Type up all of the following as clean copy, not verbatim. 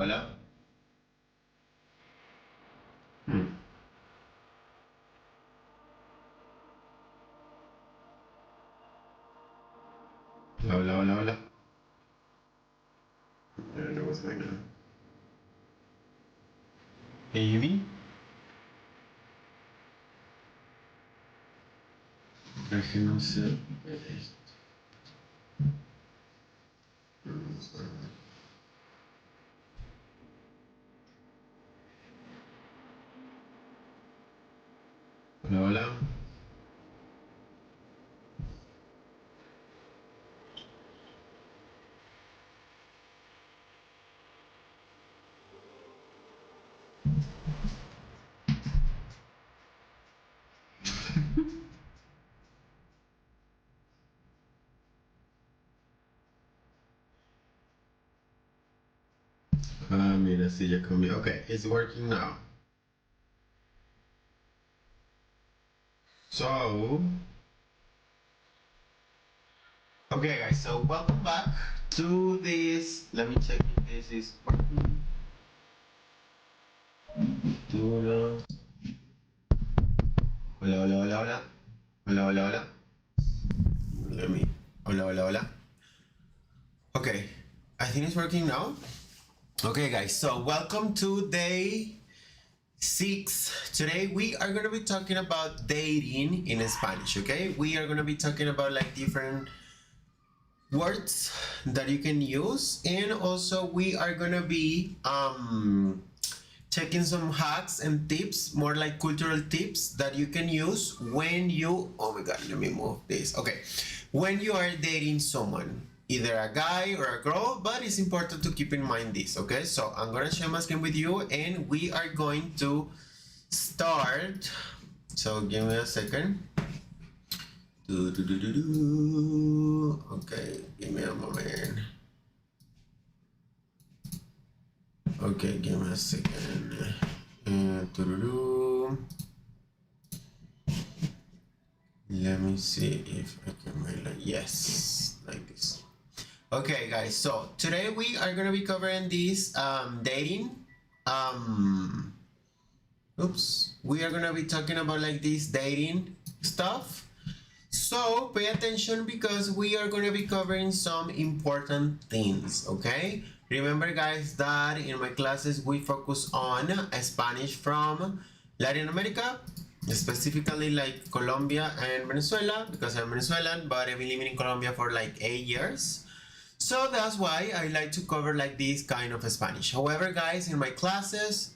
Hola. Mm. Hola, hola, hola, hola. No pasa nada. Amy. Es que no sé. Hola, hola. Ah, mira, sí, ya cambió. Okay, it's working now. So, okay, guys, so welcome back to this. Let me check if this is working. Hola, hola, hola, hola, hola. Hola, hola, hola. Let me. Hola, hola, hola. Okay, I think it's working now. Okay, guys, so welcome to day 6. Today we are going to be talking about dating in Spanish, okay? We are going to be talking about like different words that you can use, and also we are going to be checking some hacks and tips, more like cultural tips that you can use when you, oh my god, let me move this. Okay, when you are dating someone, either a guy or a girl, but it's important to keep in mind this. Okay, so I'm gonna share my screen with you and we are going to start. So give me a second. Okay, give me a moment. Okay, give me a second. Let me see if I can make like, yes, like this. Okay, guys, so today we are gonna be covering this dating. Um, oops, we are gonna be talking about like this dating stuff. So pay attention because we are going to be covering some important things, okay? Remember, guys, that in my classes we focus on Spanish from Latin America, specifically like Colombia and Venezuela, because I'm Venezuelan, but I've been living in Colombia for like 8 years. So that's why I like to cover like this kind of Spanish. However, guys, in my classes,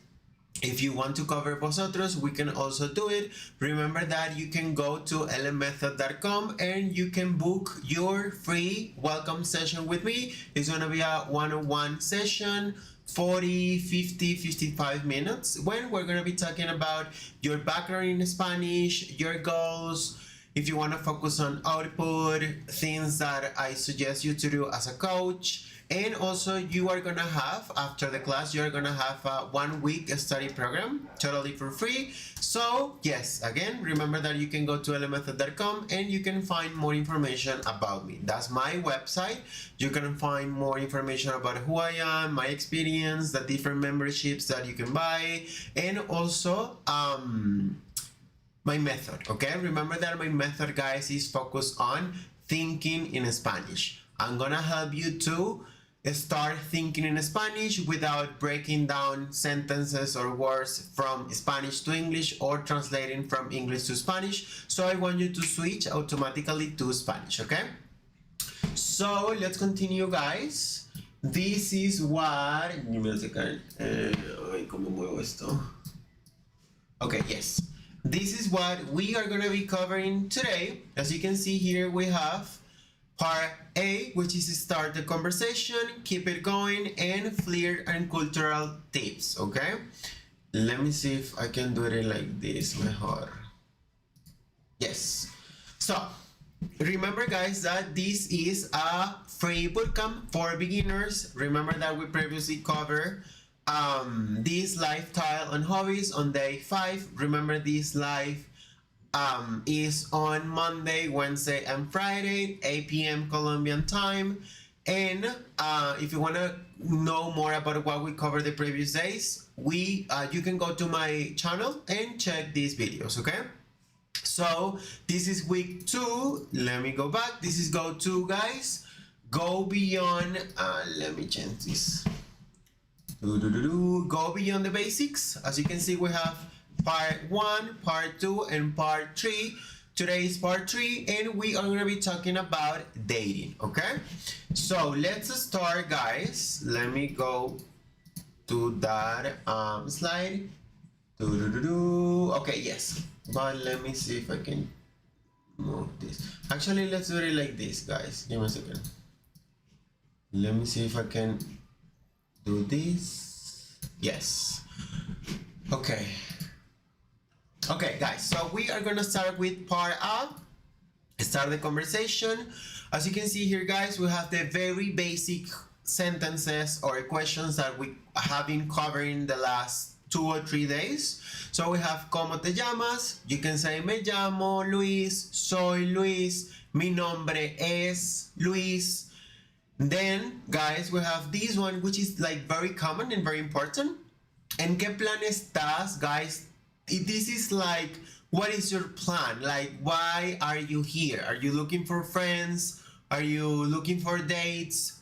if you want to cover vosotros, we can also do it. Remember that you can go to lmmethod.com and you can book your free welcome session with me. It's going to be a one-on-one session, 40, 50, 55 minutes, when we're going to be talking about your background in Spanish, your goals, if you want to focus on output, things that I suggest you to do as a coach. And also you are gonna have, after the class, you're gonna have a 1 week study program totally for free. So yes, again, remember that you can go to lmmethod.com and you can find more information about me. That's my website. You can find more information about who I am, my experience, the different memberships that you can buy, and also my method. Okay, remember that my method, guys, is focused on thinking in Spanish. I'm gonna help you to start thinking in Spanish without breaking down sentences or words from Spanish to English or translating from English to Spanish. So I want you to switch automatically to Spanish. Okay, so let's continue, guys. This is what, give me a second. ¿Cómo muevo esto? Okay, yes. This is what we are going to be covering today. As you can see here, we have part A, which is start the conversation, keep it going, and flirt and cultural tips, okay? Let me see if I can do it like this mejor. Yes. So, remember, guys, that this is a free bootcamp for beginners. Remember that we previously covered this lifestyle and hobbies on day 5. Remember, this live is on Monday, Wednesday, and Friday, 8 p.m. Colombian time. And if you want to know more about what we covered the previous days, you can go to my channel and check these videos, okay? So this is week 2. Let me go back. This is go 2, guys. Go beyond, let me change this. Go beyond the basics. As you can see, we have part 1, part 2, and part 3. Today is part 3, and we are going to be talking about dating, okay? So let's start, guys. Let me go to that slide. Okay, yes. But let me see if I can move this. Actually, let's do it like this, guys. Give me a second. Let me see if I can do this. Yes. Okay. Okay, guys, so we are gonna start with part A. Start the conversation. As you can see here, guys, we have the very basic sentences or questions that we have been covering the last 2 or 3 days. So we have ¿Cómo te llamas? You can say me llamo Luis, soy Luis, mi nombre es Luis. Then, guys, we have this one, which is like very common and very important. ¿En qué plan estás, guys? This is like, what is your plan? Like, why are you here? Are you looking for friends? Are you looking for dates?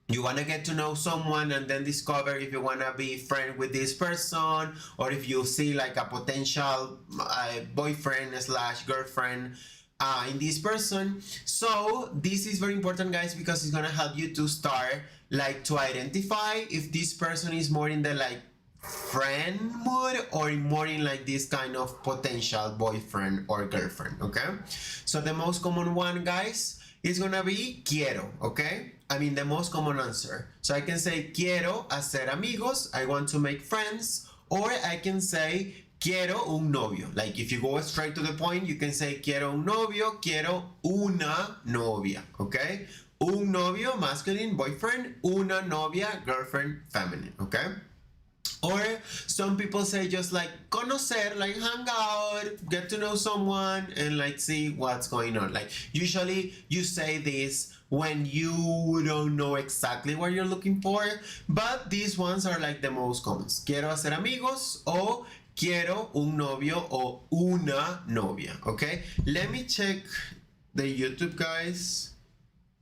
You want to get to know someone and then discover if you want to be friend with this person, or if you see like a potential boyfriend slash girlfriend in this person. So this is very important, guys, because it's going to help you to start like to identify if this person is more in the like friend mood or more in like this kind of potential boyfriend or girlfriend, okay? So the most common one, guys, is gonna be quiero, okay? I mean, the most common answer. So I can say quiero hacer amigos, I want to make friends, or I can say quiero un novio. Like if you go straight to the point, you can say quiero un novio, quiero una novia, okay? Un novio, masculine, boyfriend, una novia, girlfriend, feminine, okay? Or some people say just like conocer, like hang out, get to know someone, and like see what's going on. Like usually you say this when you don't know exactly what you're looking for, but these ones are like the most common. Quiero hacer amigos o quiero un novio o una novia, okay? Let me check the YouTube, guys,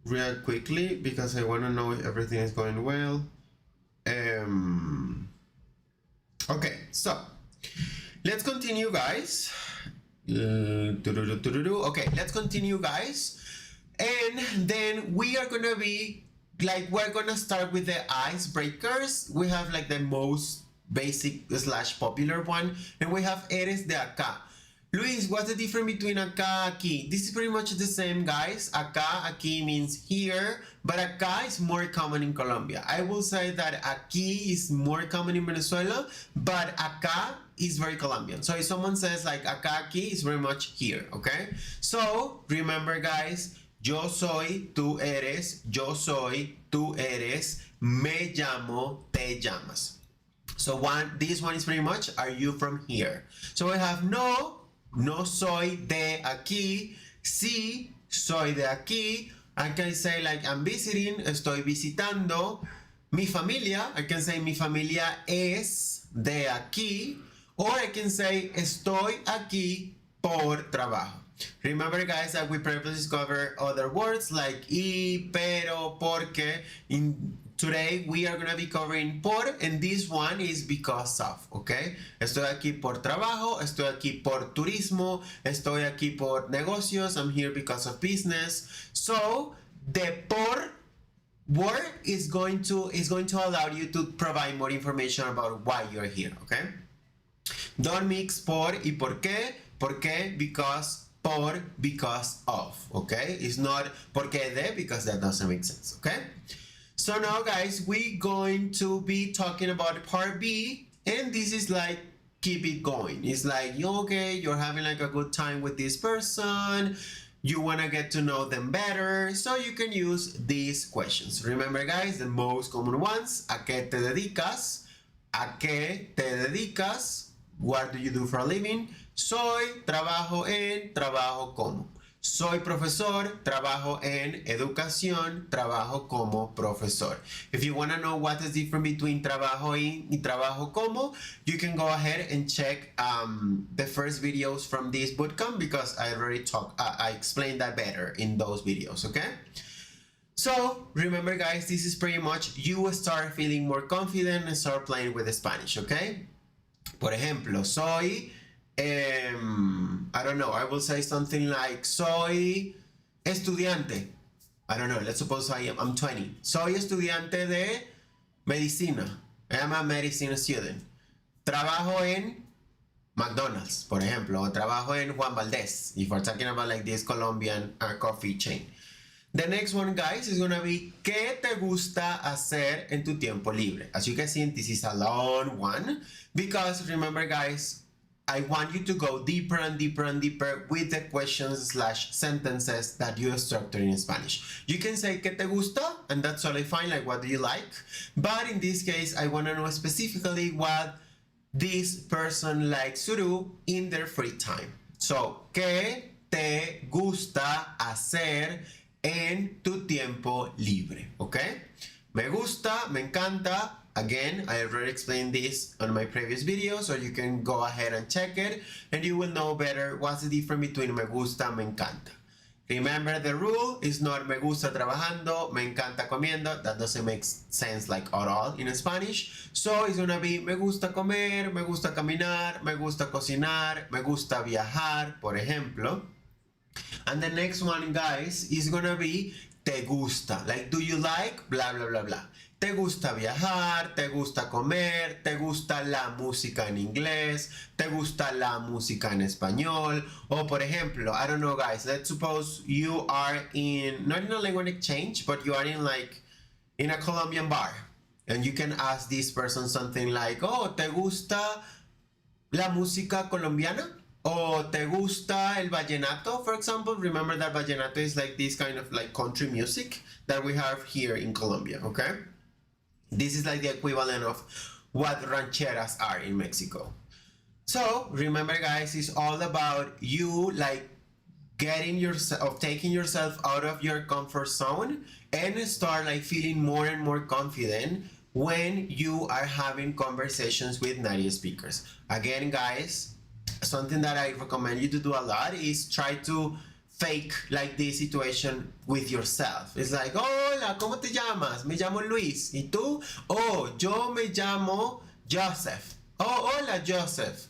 real quickly because I want to know if everything is going well. Okay, so let's continue, guys. Okay, let's continue, guys. And then we are gonna be like, we're gonna start with the icebreakers. We have like the most basic slash popular one, and we have eres de acá. Luis, what's the difference between acá, aquí? This is pretty much the same, guys. Acá, aquí means here, but acá is more common in Colombia. I will say that aquí is more common in Venezuela, but acá is very Colombian. So if someone says like acá, aquí, is very much here, okay? So remember, guys, yo soy, tú eres, yo soy, tú eres, me llamo, te llamas. So this one is pretty much, are you from here? So we have no soy de aquí, sí, soy de aquí. I can say like I'm visiting, estoy visitando. Mi familia, I can say mi familia es de aquí. Or I can say estoy aquí por trabajo. Remember, guys, that we previously discovered other words like y, pero, porque. Today we are going to be covering por, and this one is because of, okay? Estoy aquí por trabajo, estoy aquí por turismo, estoy aquí por negocios, I'm here because of business. So the por word is going to allow you to provide more information about why you're here, okay? Don't mix por y por qué. ¿Por qué? Because, por, because of, okay? It's not porque de, because that doesn't make sense, okay? So now, guys, we're going to be talking about part B, and this is like keep it going. It's like, you're having like a good time with this person, you want to get to know them better, so you can use these questions. Remember, guys, the most common ones: ¿a qué te dedicas? ¿A qué te dedicas? What do you do for a living? Soy, trabajo en, trabajo como. Soy profesor, trabajo en educación, trabajo como profesor. If you want to know what is different between trabajo en y trabajo como, you can go ahead and check the first videos from this bootcamp because I already I explained that better in those videos, okay? So remember guys, this is pretty much you will start feeling more confident and start playing with the Spanish, okay? Por ejemplo, soy I don't know, I will say something like soy estudiante. I don't know, let's suppose I'm 20. Soy estudiante de medicina. I am a medicine student. Trabajo en McDonald's, por ejemplo, o trabajo en Juan Valdez, if we're talking about like this Colombian coffee chain. The next one, guys, is gonna be ¿qué te gusta hacer en tu tiempo libre? As you can see, this is a long one because remember, guys, I want you to go deeper and deeper and deeper with the questions / sentences that you structure in Spanish. You can say ¿qué te gusta? And that's totally fine, like what do you like? But in this case, I want to know specifically what this person likes to do in their free time. So, ¿qué te gusta hacer en tu tiempo libre? Okay? Me gusta, me encanta. Again, I already explained this on my previous video, so you can go ahead and check it, and you will know better what's the difference between me gusta, me encanta. Remember, the rule is not me gusta trabajando, me encanta comiendo. That doesn't make sense like at all in Spanish. So it's gonna be me gusta comer, me gusta caminar, me gusta cocinar, me gusta viajar, por ejemplo. And the next one, guys, is gonna be te gusta. Like, do you like? Blah, blah, blah, blah. Te gusta viajar, te gusta comer, te gusta la música en inglés, te gusta la música en español. O por ejemplo, I don't know, guys, let's suppose you are in, not in a language exchange, but you are in like, in a Colombian bar. And you can ask this person something like, oh, ¿te gusta la música colombiana? O ¿te gusta el vallenato, for example? Remember that vallenato is like this kind of like country music that we have here in Colombia, okay? This is like the equivalent of what rancheras are in Mexico. So remember, guys, it's all about you like getting yourself, taking yourself out of your comfort zone and start like feeling more and more confident when you are having conversations with native speakers. Again, guys, something that I recommend you to do a lot is try to fake like this situation with yourself. It's like, hola, ¿cómo te llamas? Me llamo Luis. ¿Y tú? Oh, yo me llamo Joseph. Oh, hola, Joseph.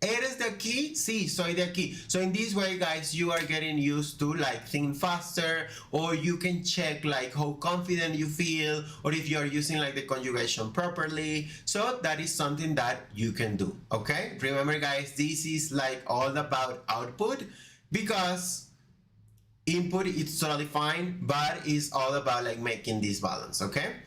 ¿Eres de aquí? Sí, soy de aquí. So in this way, guys, you are getting used to like think faster, or you can check like how confident you feel, or if you are using like the conjugation properly. So that is something that you can do, okay? Remember, guys, this is like all about output because input is totally fine, but it's all about like making this balance, okay?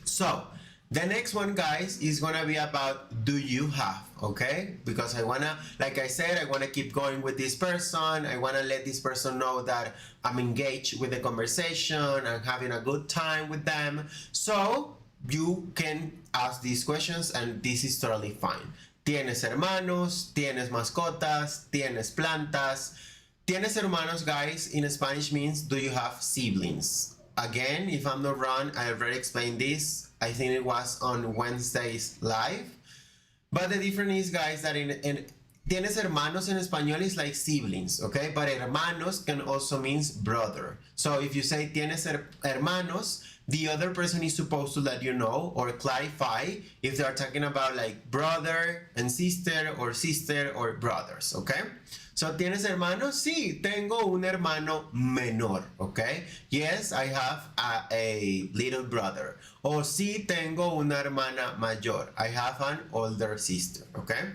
So the next one, guys, is gonna be about do you have, okay? Because I wanna, like I said, I wanna keep going with this person. I wanna let this person know that I'm engaged with the conversation. I'm having a good time with them. So you can ask these questions and this is totally fine. ¿Tienes hermanos? ¿Tienes mascotas? ¿Tienes plantas? ¿Tienes hermanos, guys, in Spanish means do you have siblings? Again, if I'm not wrong, I already explained this. I think it was on Wednesday's live. But the difference is, guys, that in tienes hermanos in español is like siblings, okay? But hermanos can also means brother. So if you say tienes hermanos, the other person is supposed to let you know or clarify if they are talking about like brother and sister or brothers, okay? So, ¿tienes hermanos? Sí, tengo un hermano menor, okay? Yes, I have a little brother. O sí, tengo una hermana mayor. I have an older sister, okay?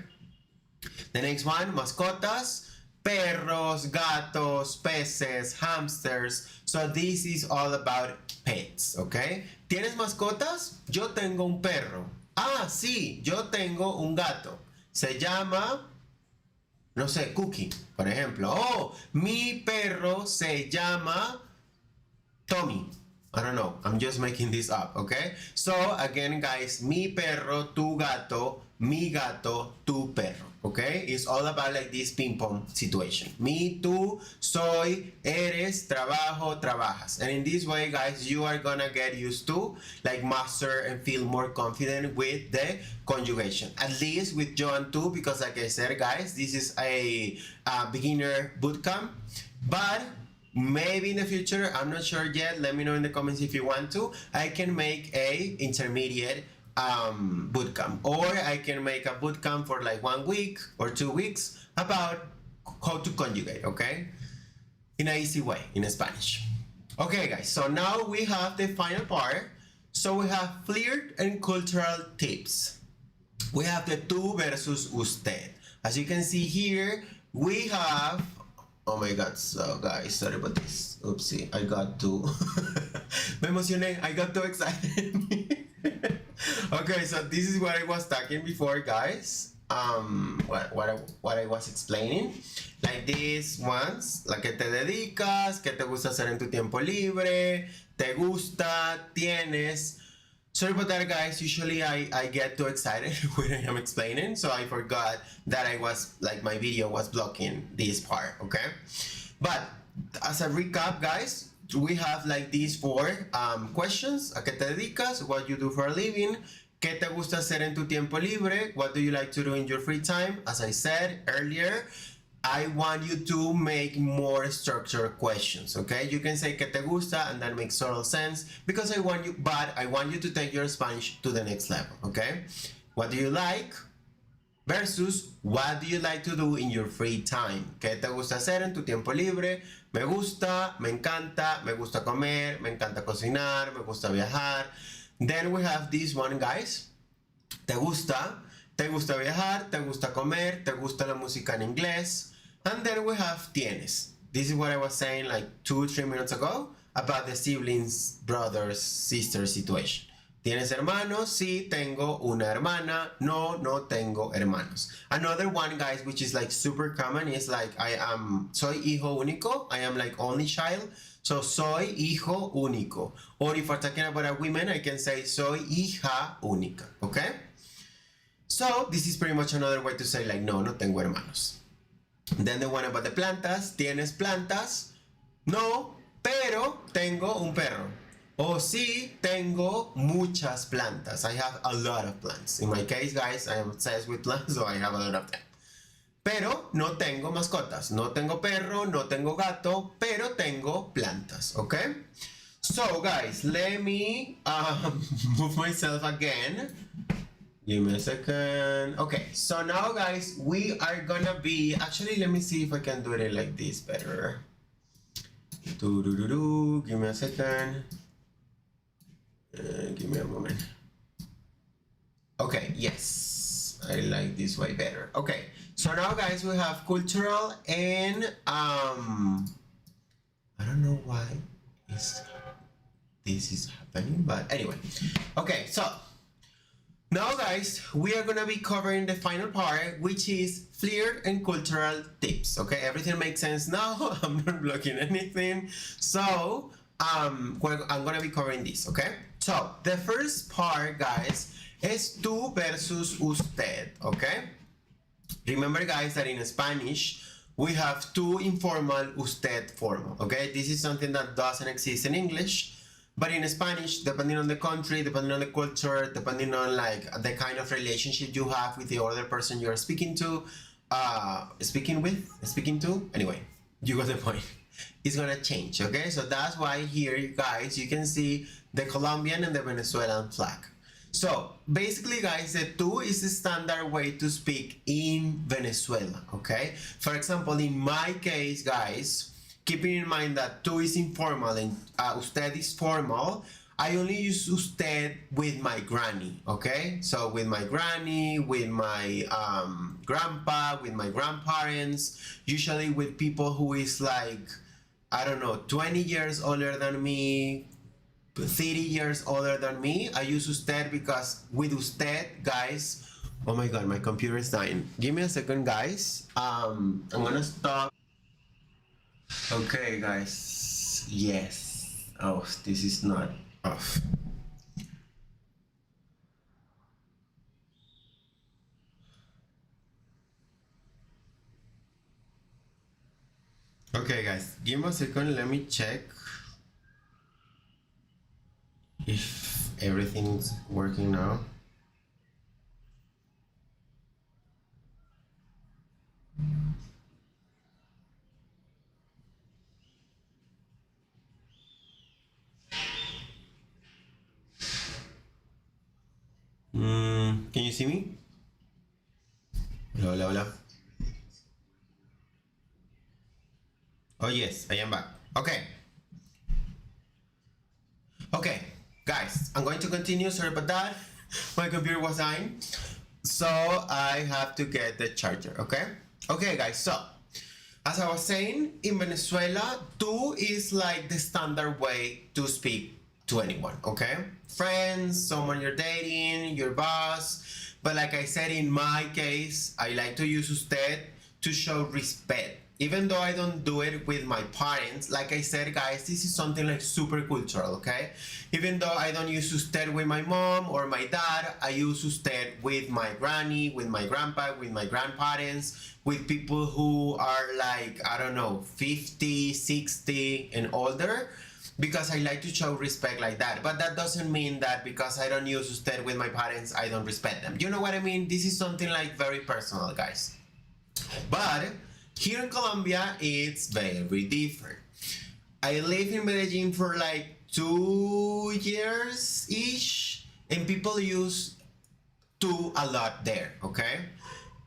The next one, mascotas, perros, gatos, peces, hamsters. So, this is all about pets, okay? ¿Tienes mascotas? Yo tengo un perro. Ah, sí, yo tengo un gato. Se llama, no sé, Cookie, por ejemplo. Oh, mi perro se llama Tommy. I don't know. I'm just making this up, okay? So again, guys, mi perro, tu gato, mi gato, tu perro, okay? It's all about like this ping pong situation. Mi, tú, soy, eres, trabajo, trabajas. And in this way, guys, you are gonna get used to like master and feel more confident with the conjugation. At least with yo and tú, because like I said, guys, this is a beginner bootcamp. But maybe in the future, I'm not sure yet, let me know in the comments if you want to, I can make a intermediate bootcamp, or I can make a bootcamp for like 1 week or 2 weeks about how to conjugate, okay, in an easy way in Spanish. Okay guys, so now we have the final part. So we have flirt and cultural tips. We have the tú versus usted. As you can see here, we have, oh my god, so guys, sorry about this. Oopsie, I got too me emocioné, I got too excited. Okay, so this is what I was talking before, guys. What I was explaining. Like these ones, la que te dedicas, que te gusta hacer en tu tiempo libre, te gusta, tienes. Sorry about that, guys. Usually I get too excited when I am explaining, so I forgot that I was, like, my video was blocking this part, okay? But as a recap, guys, we have like these 4 questions. ¿A qué te dedicas? What you do for a living? ¿Qué te gusta hacer en tu tiempo libre? What do you like to do in your free time? As I said earlier, I want you to make more structured questions, okay? You can say que te gusta and that makes total sense because I want you to take your Spanish to the next level, okay? What do you like versus what do you like to do in your free time? ¿Qué te gusta hacer en tu tiempo libre? Me gusta, me encanta, me gusta comer, me encanta cocinar, me gusta viajar. Then we have this one, guys. ¿Te gusta? ¿Te gusta viajar? ¿Te gusta comer? ¿Te gusta la música en inglés? And then we have tienes. This is what I was saying like 2-3 minutes ago about the siblings, brothers, sisters situation. ¿Tienes hermanos? Sí, tengo una hermana. No, no tengo hermanos. Another one, guys, which is like super common is like soy hijo único. I am like only child. So soy hijo único. Or if we're talking about a woman, I can say soy hija única. Okay? So this is pretty much another way to say like no, no tengo hermanos. Then the one about the plantas. ¿Tienes plantas? No, pero tengo un perro. O sí, tengo muchas plantas. I have a lot of plants. In my case, guys, I am obsessed with plants, so I have a lot of them. Pero no tengo mascotas. No tengo perro, no tengo gato, pero tengo plantas, okay? So, guys, let me move myself again. Give me a second. Okay, so now, guys, we are gonna be... Actually, let me see if I can do it like this better. Give me a second. Give me a moment. Okay, yes. I like this way better. Okay, so now, guys, we have cultural and... I don't know why this is happening, but anyway. Okay, so... Now, guys, we are gonna be covering the final part, which is flirt and cultural tips. Okay, everything makes sense now. I'm not blocking anything. So, I'm gonna be covering this. Okay. So the first part, guys, is tú versus usted. Okay. Remember, guys, that in Spanish we have tú informal, usted formal. Okay. This is something that doesn't exist in English. But in Spanish, depending on the country, depending on the culture, depending on like the kind of relationship you have with the other person you're speaking to, speaking to, anyway, you got the point. It's gonna change, okay? So that's why here, guys, you can see the Colombian and the Venezuelan flag. So basically, guys, the tú is the standard way to speak in Venezuela, okay? For example, in my case, guys, keeping in mind that tú is informal and usted is formal, I only use usted with my granny, okay? So with my granny, with my grandpa, with my grandparents, usually with people who is like, I don't know, 20 years older than me, 30 years older than me. I use usted because with usted, guys, oh my god, my computer is dying. Give me a second, guys. I'm gonna stop. Okay, guys. Yes, Oh, this is not off. Okay, guys, give me a second. Let me check if everything's working now. Can you see me? Hola, hola, hola. Oh, yes, I am back. Okay. Okay, guys, I'm going to continue. Sorry about that. My computer was dying. So I have to get the charger, okay? Okay, guys, so as I was saying, in Venezuela, tú is like the standard way to speak to anyone, okay? Friends, someone you're dating, your boss. But like I said, in my case, I like to use usted to show respect. Even though I don't do it with my parents, like I said, guys, this is something like super cultural, okay? Even though I don't use usted with my mom or my dad, I use usted with my granny, with my grandpa, with my grandparents, with people who are like, I don't know, 50, 60 and older, because I like to show respect like that. But that doesn't mean that because I don't use usted with my parents, I don't respect them. You know what I mean? This is something like very personal, guys. But here in Colombia, it's very different. I lived in Medellin for like 2 years ish, and people use to a lot there, okay?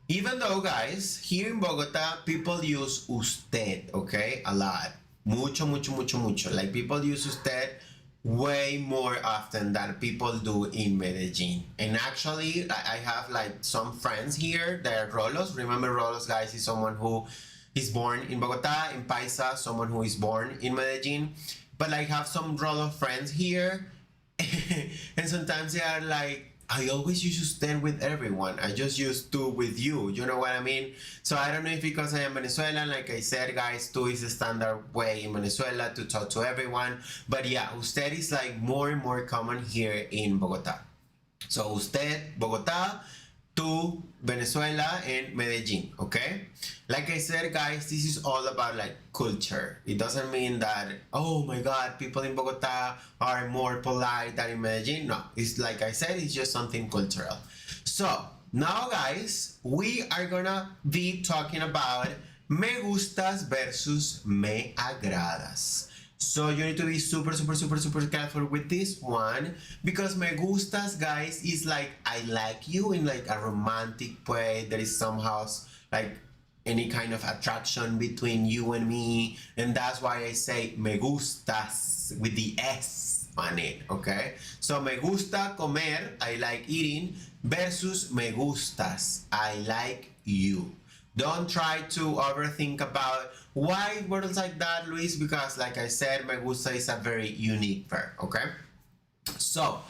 Even though, guys, here in Bogota, people use usted, okay? A lot. Mucho, mucho, mucho, mucho. Like people use usted way more often than people do in Medellin. And actually, I have like some friends here that are Rolos. Remember, Rolos, guys, is someone who is born in Bogota, in Paisa, someone who is born in Medellin. But I have some Rolo friends here, and sometimes they are like, I always used to stand with everyone. I just used to with you. You know what I mean? So I don't know if because I am Venezuelan, like I said, guys, tú is the standard way in Venezuela to talk to everyone. But yeah, usted is like more and more common here in Bogota. So usted, Bogota, tú, Venezuela, and Medellin, okay? Like I said, guys, this is all about like culture. It doesn't mean that, oh my God, people in Bogota are more polite than in Medellin. No, it's like I said, it's just something cultural. So now, guys, we are gonna be talking about me gustas versus me agradas. So you need to be super, super, super, super careful with this one, because me gustas, guys, is like I like you in like a romantic way. There is somehow like any kind of attraction between you and me, and that's why I say me gustas with the S on it, okay? So me gusta comer, I like eating, versus me gustas, I like you. Don't try to overthink about why words like that, Luis, because like I said, me gusta is a very unique verb, okay? So,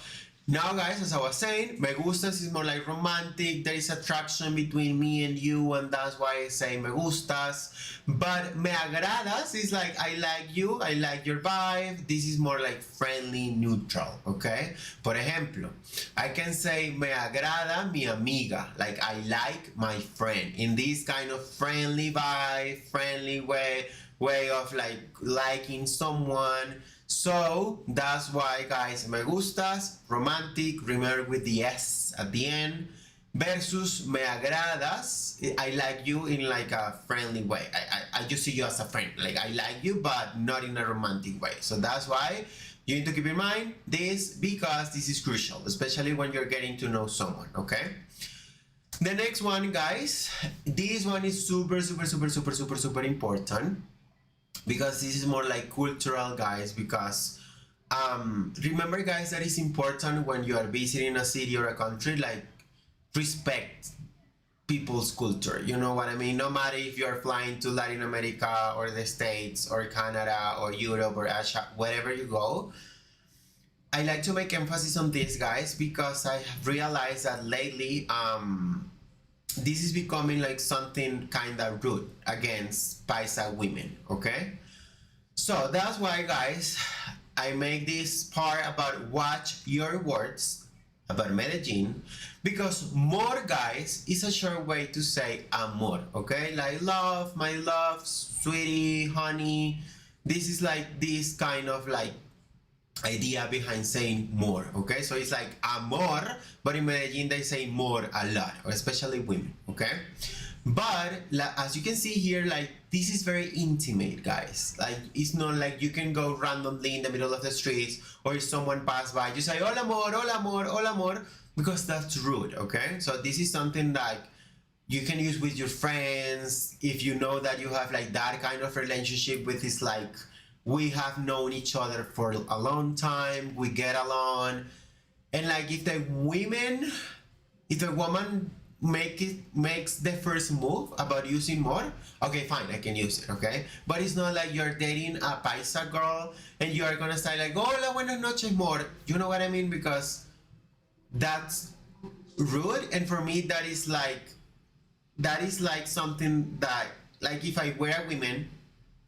now guys, as I was saying, me gustas is more like romantic. There is attraction between me and you, and that's why I say me gustas. But me agradas is like I like you, I like your vibe. This is more like friendly, neutral, okay? Por ejemplo, I can say me agrada mi amiga, like I like my friend, in this kind of friendly vibe, friendly way of like liking someone. So that's why, guys, me gustas, romantic, remember with the S at the end, versus me agradas, I like you in like a friendly way. I just see you as a friend. Like I like you, but not in a romantic way. So that's why you need to keep in mind this, because this is crucial, especially when you're getting to know someone, okay? The next one, guys, this one is super, super, super, super, super, super important, because this is more like cultural, guys, because remember, guys, that is important when you are visiting a city or a country, like respect people's culture. You know what I mean? No matter if you're flying to Latin America or the States or Canada or Europe or Asia, wherever you go, I like to make emphasis on this, guys, because I have realized that lately this is becoming like something kind of rude against Paisa women, okay? So that's why, guys, I make this part about watch your words about Medellin, because more, guys, is a short way to say amor, okay? Like love, my love, sweetie, honey. This is like this kind of like idea behind saying more, okay? So it's like amor, but in Medellin they say more a lot, especially women, okay? But as you can see here, like this is very intimate, guys. Like it's not like you can go randomly in the middle of the streets, or if someone pass by, you say hola amor, hola amor, hola amor, because that's rude, okay? So this is something like you can use with your friends if you know that you have like that kind of relationship with this, like we have known each other for a long time, we get along, and like if the woman makes the first move about using more, okay, fine, I can use it, okay? But it's not like you're dating a paisa girl and you are gonna start like hola buenas noches more, you know what I mean? Because that's rude, and for me that is like something that, like if I were a woman,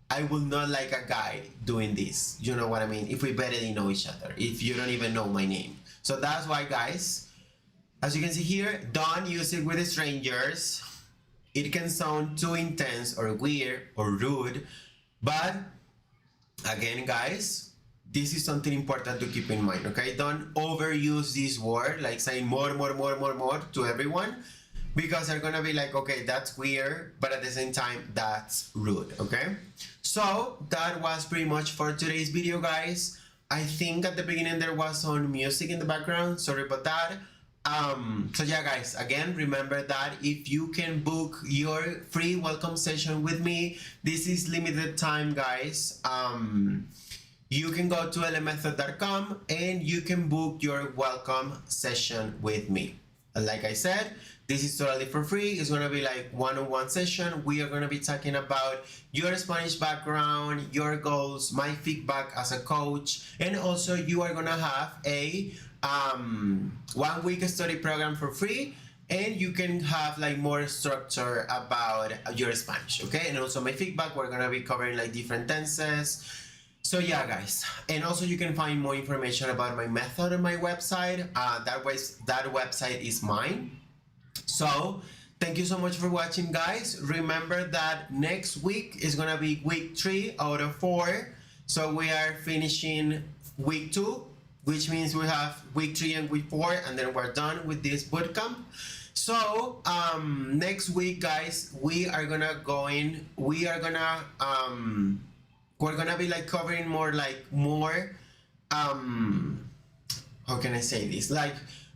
I will not like a guy doing this. You know what I mean? If we barely know each other, if you don't even know my name. So that's why, guys, as you can see here, don't use it with strangers. It can sound too intense or weird or rude. But again, guys, this is something important to keep in mind, okay? Don't overuse this word, like saying more to everyone, because they're gonna be like, okay, that's weird, but at the same time, that's rude, okay? So that was pretty much for today's video, guys. I think at the beginning there was some music in the background, sorry about that. So yeah, guys, again, remember that if you can book your free welcome session with me, this is limited time, guys. You can go to lmethod.com and you can book your welcome session with me. And like I said, this is totally for free. It's gonna be like one-on-one session. We are gonna be talking about your Spanish background, your goals, my feedback as a coach, and also you are gonna have a 1 week study program for free, and you can have like more structure about your Spanish, okay? And also my feedback, we're gonna be covering like different tenses. So yeah, guys, and also you can find more information about my method on my website. That website is mine. So thank you so much for watching, guys. Remember that next week is gonna be week 3 out of 4. So we are finishing week 2, which means we have week 3 and week 4, and then we're done with this bootcamp. So next week, guys, we're gonna be like covering more how can I say this, like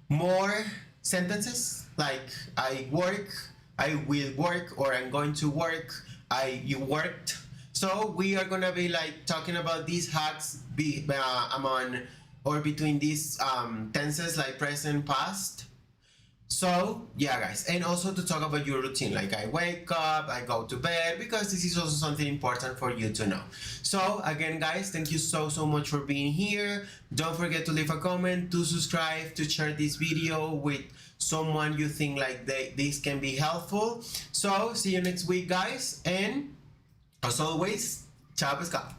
more sentences, like I work, I will work, or I'm going to work, you worked. So we are gonna be like talking about these hacks among or between these tenses, like present, past. So yeah, guys, and also to talk about your routine, like I wake up, I go to bed, because this is also something important for you to know. So again, guys, thank you so much for being here. Don't forget to leave a comment, to subscribe, to share this video with someone you think like this can be helpful. So see you next week, guys, and as always, ciao pescado.